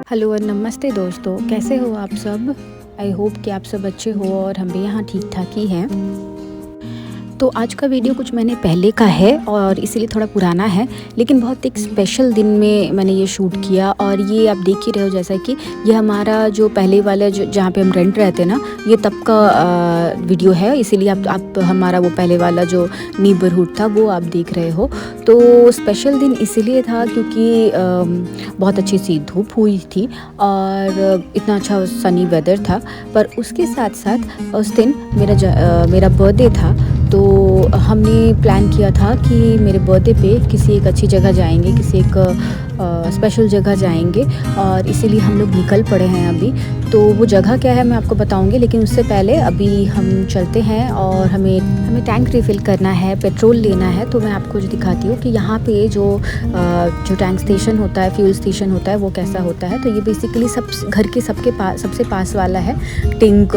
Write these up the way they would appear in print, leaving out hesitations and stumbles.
Hello और नमस्ते दोस्तों, कैसे हो आप सब? आई होप कि आप सब अच्छे हो और हम भी यहाँ ठीक-ठाक ही हैं। तो आज का वीडियो कुछ महीने पहले का है और इसीलिए थोड़ा पुराना है, लेकिन बहुत एक स्पेशल दिन में मैंने ये शूट किया और ये आप देख ही रहे हो जैसा कि ये हमारा जो पहले वाला जो जहाँ पे हम रेंट रहते ना, ये तब का वीडियो है, इसीलिए आप हमारा वो पहले वाला जो नीबरहुड था वो आप देख रहे हो। तो स्पेशल दिन इसीलिए था क्योंकि बहुत अच्छी सी धूप हुई थी और इतना अच्छा सनी वेदर था, पर उसके साथ-साथ उस दिन मेरा बर्थडे था। तो हमने प्लान किया था कि मेरे बर्थडे पे किसी एक अच्छी जगह जाएंगे, किसी एक स्पेशल जगह जाएंगे और इसीलिए हम लोग निकल पड़े हैं अभी। तो वो जगह क्या है मैं आपको बताऊंगी, लेकिन उससे पहले अभी हम चलते हैं और हमें टैंक रिफ़िल करना है, पेट्रोल लेना है। तो मैं आपको जो दिखाती हूँ कि यहाँ पे जो टैंक स्टेशन होता है, फ्यूल स्टेशन होता है, वो कैसा होता है। तो ये बेसिकली घर के सबसे पास वाला है, टिंक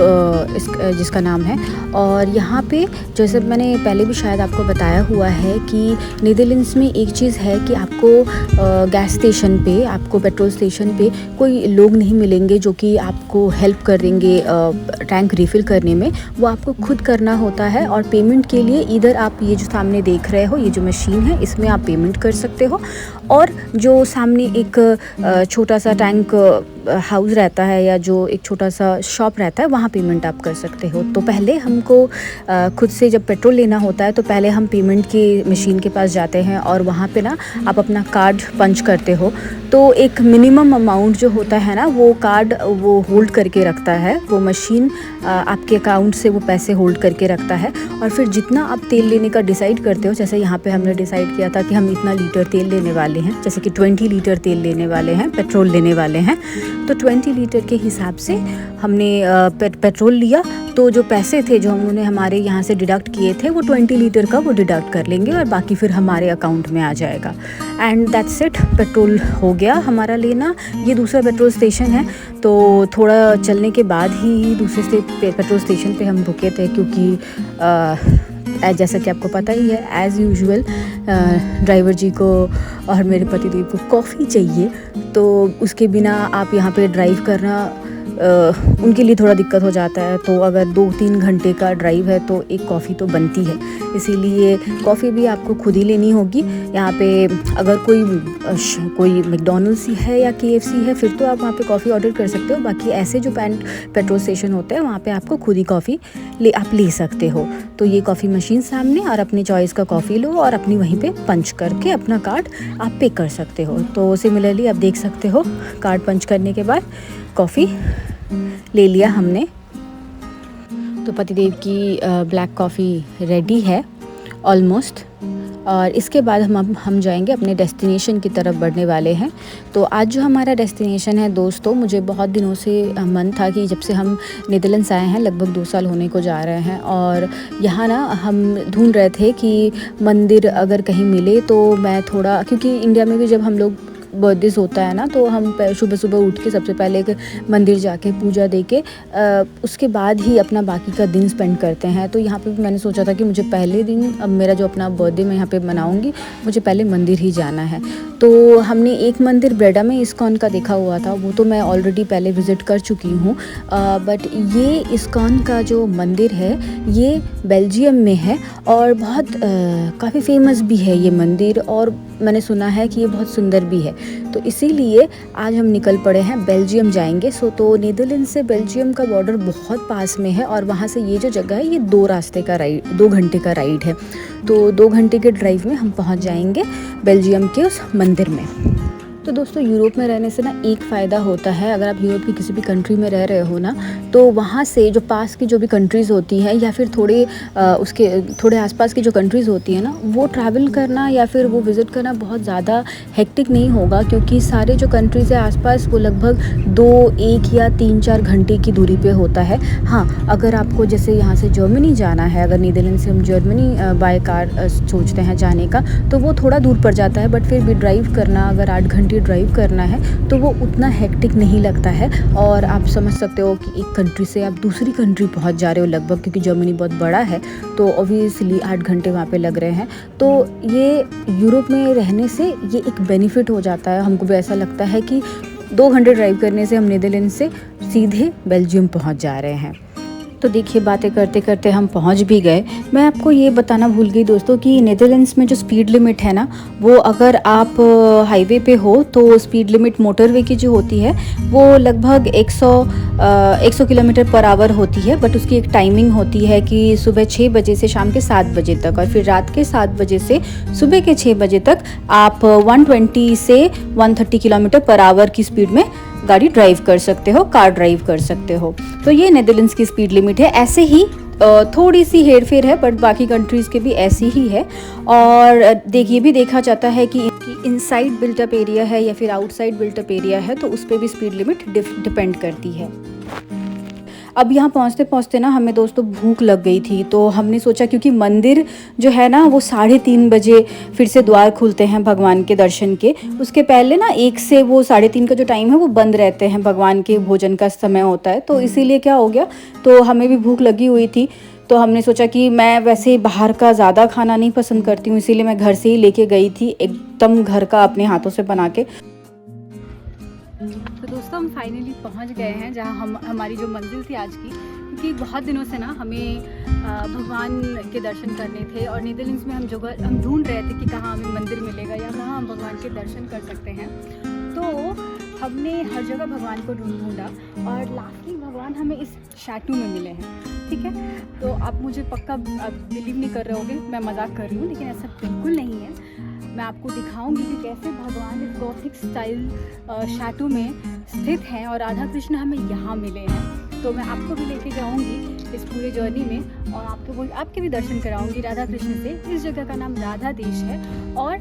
जिसका नाम है। और यहाँ पे जैसे मैंने पहले भी शायद आपको बताया हुआ है कि नीदरलैंड्स में एक चीज़ है कि आपको गैस स्टेशन पे, आपको पेट्रोल स्टेशन पे कोई लोग नहीं मिलेंगे जो कि आपको हेल्प कर देंगे टैंक रिफ़िल करने में। वो आपको खुद करना होता है और पेमेंट के लिए इधर आप ये जो सामने देख रहे हो, ये जो मशीन है, इसमें आप पेमेंट कर सकते हो। और जो सामने एक छोटा सा टैंक हाउस रहता है या जो एक छोटा सा शॉप रहता है, वहाँ पेमेंट आप कर सकते हो। तो पहले हमको खुद से जब पेट्रोल लेना होता है तो पहले हम पेमेंट की मशीन के पास जाते हैं और वहाँ पे ना आप अपना कार्ड पंच करते हो। तो एक मिनिमम अमाउंट जो होता है ना, वो कार्ड वो होल्ड करके रखता है, वो मशीन आपके अकाउंट से वो पैसे होल्ड करके रखता है। और फिर जितना आप तेल लेने का डिसाइड करते हो, जैसे यहाँ पे हमने डिसाइड किया था कि हम इतना लीटर तेल लेने वाले हैं, जैसे कि 20 लीटर तेल लेने वाले हैं, पेट्रोल लेने वाले हैं। तो 20 लीटर के हिसाब से हमने पेट्रोल लिया। तो जो पैसे थे जो उन्होंने हमारे यहाँ से डिडक्ट किए थे, वो 20 लीटर का वो डिडक्ट कर लेंगे और बाकी फिर हमारे अकाउंट में आ जाएगा। एंड दैट्स इट, पेट्रोल हो गया हमारा लेना। ये दूसरा पेट्रोल स्टेशन है, तो थोड़ा चलने के बाद ही दूसरे पेट्रोल स्टेशन पे हम रुके थे, क्योंकि जैसा कि आपको पता ही है, एज़ यूजुअल ड्राइवर जी को और मेरे पतिदेव को कॉफ़ी चाहिए। तो उसके बिना आप यहाँ पे ड्राइव करना उनके लिए थोड़ा दिक्कत हो जाता है। तो अगर 2-3 घंटे का ड्राइव है तो एक कॉफ़ी तो बनती है, इसीलिए कॉफ़ी भी आपको खुद ही लेनी होगी। यहाँ पे अगर कोई मैकडॉनल्ड्स है या KFC है, फिर तो आप वहाँ पे कॉफ़ी ऑर्डर कर सकते हो। बाकी ऐसे जो पेट्रोल स्टेशन होते हैं, वहाँ पे आपको खुद ही कॉफ़ी ले सकते हो। तो ये कॉफ़ी मशीन सामने, और अपनी चॉइस का कॉफ़ी लो और अपनी वहीं पे पंच करके अपना कार्ड आप पे कर सकते हो। तो सिमिलरली आप देख सकते हो, कार्ड पंच करने के बाद कॉफ़ी ले लिया हमने। तो पतिदेव की ब्लैक कॉफ़ी रेडी है ऑलमोस्ट, और इसके बाद हम जाएंगे अपने डेस्टिनेशन की तरफ बढ़ने वाले हैं। तो आज जो हमारा डेस्टिनेशन है दोस्तों, मुझे बहुत दिनों से मन था कि जब से हम नीदरलैंड्स आए हैं, लगभग 2 साल होने को जा रहे हैं, और यहाँ ना हम ढूंढ रहे थे कि मंदिर अगर कहीं मिले तो मैं थोड़ा, क्योंकि इंडिया में भी जब हम लोग बर्थडेज होता है ना, तो हम सुबह सुबह उठ के सबसे पहले एक मंदिर जाके पूजा देके उसके बाद ही अपना बाकी का दिन स्पेंड करते हैं। तो यहाँ पे भी मैंने सोचा था कि मुझे पहले दिन, अब मेरा जो अपना बर्थडे मैं यहाँ पे मनाऊंगी, मुझे पहले मंदिर ही जाना है। तो हमने एक मंदिर ब्रेडा में इस्कॉन का देखा हुआ था, वो तो मैं ऑलरेडी पहले विज़िट कर चुकी हूँ। बट ये इस्कॉन का जो मंदिर है, ये बेल्जियम में है और बहुत काफ़ी फेमस भी है ये मंदिर, और मैंने सुना है कि ये बहुत सुंदर भी है। तो इसीलिए आज हम निकल पड़े हैं, बेल्जियम जाएंगे। तो नीदरलैंड से बेल्जियम का बॉर्डर बहुत पास में है, और वहाँ से ये जो जगह है, ये 2 घंटे का राइड है। तो 2 घंटे के ड्राइव में हम पहुँच जाएंगे बेल्जियम के उस मंदिर में। तो दोस्तों, यूरोप में रहने से ना एक फ़ायदा होता है, अगर आप यूरोप की किसी भी कंट्री में रह रहे हो ना, तो वहाँ से जो पास की जो भी कंट्रीज़ होती हैं, या फिर उसके थोड़े आसपास की जो कंट्रीज़ होती हैं ना, वो ट्रैवल करना या फिर वो विज़िट करना बहुत ज़्यादा हेक्टिक नहीं होगा, क्योंकि सारे जो कंट्रीज़ है आसपास, वो लगभग 1 या 3-4 घंटे की दूरी पे होता है। हाँ, अगर आपको जैसे यहाँ से जर्मनी जाना है, अगर नीदरलैंड से हम जर्मनी बाय कार सोचते हैं जाने का, तो वो थोड़ा दूर पड़ जाता है। बट फिर भी ड्राइव करना, अगर 8 घंटे ड्राइव करना है, तो वो उतना हेक्टिक नहीं लगता है। और आप समझ सकते हो कि एक कंट्री से आप दूसरी कंट्री पहुंच जा रहे हो लगभग, क्योंकि जर्मनी बहुत बड़ा है, तो ऑब्वियसली 8 घंटे वहाँ पे लग रहे हैं। तो ये यूरोप में रहने से ये एक बेनिफिट हो जाता है। हमको भी ऐसा लगता है कि 2 घंटे ड्राइव करने से हम नीदरलैंड से सीधे बेल्जियम पहुंच जा रहे हैं। तो देखिए बातें करते करते हम पहुंच भी गए। मैं आपको ये बताना भूल गई दोस्तों कि नीदरलैंड्स में जो स्पीड लिमिट है ना, वो अगर आप हाईवे पे हो तो स्पीड लिमिट मोटरवे की जो होती है वो लगभग 100 किलोमीटर पर आवर होती है। बट उसकी एक टाइमिंग होती है कि सुबह 6 बजे से शाम के 7 बजे तक, और फिर रात के 7 बजे से सुबह के 6 बजे तक आप 120 से 130 किलोमीटर पर आवर की स्पीड में गाड़ी ड्राइव कर सकते हो, कार ड्राइव कर सकते हो। तो ये नीदरलैंड्स की स्पीड लिमिट है। ऐसे ही थोड़ी सी हेर फेर है, बट बाकी कंट्रीज़ के भी ऐसी ही है। और देखिए भी देखा जाता है कि इनसाइड बिल्टअप एरिया है या फिर आउटसाइड बिल्टअप एरिया है, तो उस पर भी स्पीड लिमिट डिपेंड करती है। अब यहाँ पहुँचते पहुँचते ना हमें दोस्तों भूख लग गई थी, तो हमने सोचा क्योंकि मंदिर जो है ना वो 3:30 बजे फिर से द्वार खुलते हैं भगवान के दर्शन के। उसके पहले ना 1 से वो 3:30 का जो टाइम है वो बंद रहते हैं, भगवान के भोजन का समय होता है। तो इसीलिए क्या हो गया, तो हमें भी भूख लगी हुई थी। तो हमने सोचा कि मैं वैसे बाहर का ज़्यादा खाना नहीं पसंद करती हूँ, इसीलिए मैं घर से ही लेके गई थी एकदम घर का अपने हाथों से बना के। तो दोस्तों हम फाइनली पहुंच गए हैं जहां हमारी जो मंजिल थी आज की, क्योंकि बहुत दिनों से ना हमें भगवान के दर्शन करने थे। और नीदरलैंड्स में हम ढूंढ रहे थे कि कहाँ हमें मंदिर मिलेगा या कहाँ हम भगवान के दर्शन कर सकते हैं। तो हमने हर जगह भगवान को ढूंढा और लास्टली भगवान हमें इस शैटू में मिले हैं। ठीक है, तो आप मुझे पक्का बिलीव नहीं कर रहे होगे, मैं मजाक कर रही हूँ, लेकिन ऐसा बिल्कुल नहीं है। मैं आपको दिखाऊंगी कि कैसे भगवान इस गॉथिक स्टाइल शैटू में स्थित हैं और राधा कृष्ण हमें यहाँ मिले हैं। तो मैं आपको भी लेके जाऊंगी इस पूरे जर्नी में और आपके भी दर्शन कराऊंगी राधा कृष्ण से। इस जगह का नाम राधा देश है और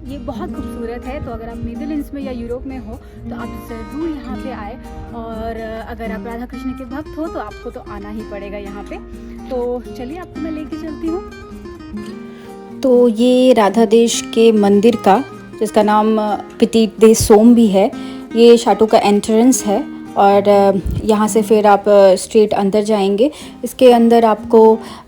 ये बहुत खूबसूरत है। तो अगर आप नीदरलैंड्स में या यूरोप में हो तो आप ज़रूर यहाँ पे आए, और अगर आप राधा कृष्ण के भक्त हो तो आपको तो आना ही पड़ेगा यहाँ पे। तो चलिए आपको मैं लेके चलती हूँ। तो ये राधा देश के मंदिर का, जिसका नाम पिटीट दे सोम भी है, ये शैटू का एंट्रेंस है। और यहाँ से फिर आप स्ट्रेट अंदर जाएंगे। इसके अंदर आपको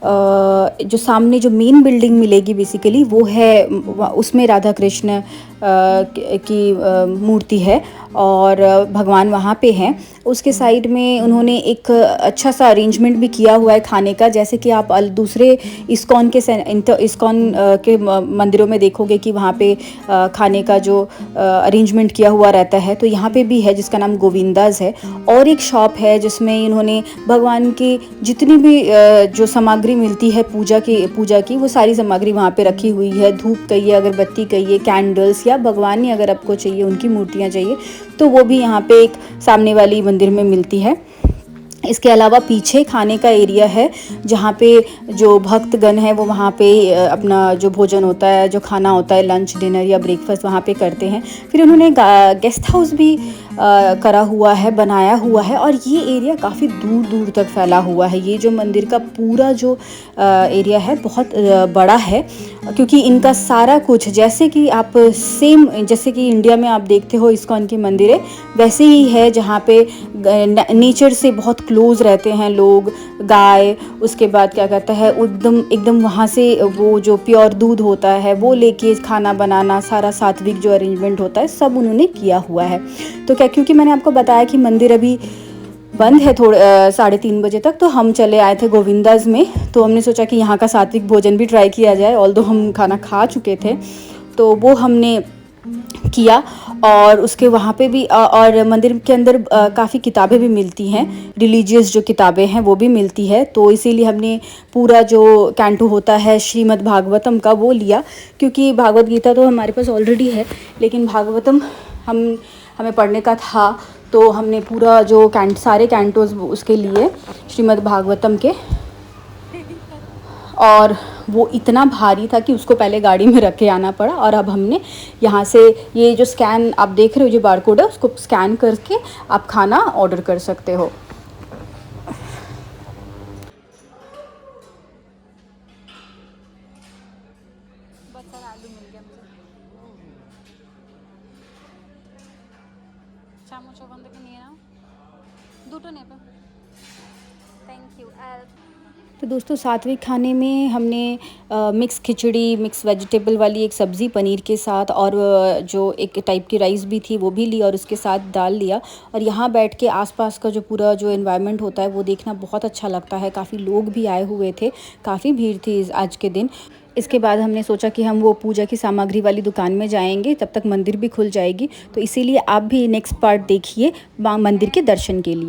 जो सामने जो मेन बिल्डिंग मिलेगी बेसिकली वो है, उसमें राधा कृष्ण की मूर्ति है और भगवान वहाँ पे हैं। उसके साइड में उन्होंने एक अच्छा सा अरेंजमेंट भी किया हुआ है खाने का, जैसे कि आप दूसरे इस्कॉन के मंदिरों में देखोगे कि वहाँ पे खाने का जो अरेंजमेंट किया हुआ रहता है, तो यहाँ पे भी है जिसका नाम गोविंदाज है। और एक शॉप है जिसमें इन्होंने भगवान की जितनी भी जो सामग्री मिलती है पूजा की वो सारी सामग्री वहाँ पे रखी हुई है। धूप कहिए, अगरबत्ती कहिए, कैंडल्स, या भगवानी अगर आपको चाहिए, उनकी मूर्तियाँ चाहिए तो वो भी यहाँ पे एक सामने वाली मंदिर में मिलती है। इसके अलावा पीछे खाने का एरिया है जहाँ पे जो भक्तगण है वो वहाँ पे अपना जो भोजन होता है, जो खाना होता है, लंच डिनर या ब्रेकफास्ट वहाँ पे करते हैं। फिर उन्होंने गेस्ट हाउस भी करा हुआ है, बनाया हुआ है, और ये एरिया काफ़ी दूर दूर तक फैला हुआ है। ये जो मंदिर का पूरा जो एरिया है बहुत बड़ा है, क्योंकि इनका सारा कुछ जैसे कि आप जैसे कि इंडिया में आप देखते हो इस्कॉन की मंदिर है, वैसे ही है जहाँ पे नेचर से बहुत क्लोज रहते हैं लोग। गाय, उसके बाद क्या कहता है, एकदम वहाँ से वो जो प्योर दूध होता है वो लेके खाना बनाना, सारा सात्विक जो अरेंजमेंट होता है सब उन्होंने किया हुआ है। तो क्या, क्योंकि मैंने आपको बताया कि मंदिर अभी बंद है 3:30 बजे तक, तो हम चले आए थे गोविंदाज में। तो हमने सोचा कि यहाँ का सात्विक भोजन भी ट्राई किया जाए, ऑल्दो हम खाना खा चुके थे तो वो हमने किया। और उसके वहाँ पे भी और मंदिर के अंदर काफ़ी किताबें भी मिलती हैं, रिलीजियस जो किताबें हैं वो भी मिलती है। तो इसीलिए हमने पूरा जो कैंटो होता है श्रीमद् भागवतम का वो लिया, क्योंकि भागवत गीता तो हमारे पास ऑलरेडी है, लेकिन भागवतम हमें पढ़ने का था। तो हमने पूरा जो सारे कैंटोज उसके लिए श्रीमद् भागवतम के, और वो इतना भारी था कि उसको पहले गाड़ी में रख के आना पड़ा। और अब हमने यहाँ से ये जो स्कैन आप देख रहे हो, जो बारकोड है, उसको स्कैन करके आप खाना ऑर्डर कर सकते हो। आलू मिल गया मुझे। চামচ ওখান থেকে নিয়ে নাও, দুটো নেবে। Thank you. तो दोस्तों सात्विक खाने में हमने मिक्स खिचड़ी, मिक्स वेजिटेबल वाली एक सब्ज़ी पनीर के साथ, और जो एक टाइप की राइस भी थी वो भी ली, और उसके साथ दाल लिया। और यहाँ बैठ के आसपास का जो पूरा जो एनवायरनमेंट होता है वो देखना बहुत अच्छा लगता है। काफ़ी लोग भी आए हुए थे, काफ़ी भीड़ थी आज के दिन। इसके बाद हमने सोचा कि हम वो पूजा की सामग्री वाली दुकान में जाएंगे, तब तक मंदिर भी खुल जाएगी। तो इसीलिए आप भी नेक्स्ट पार्ट देखिए मंदिर के दर्शन के लिए।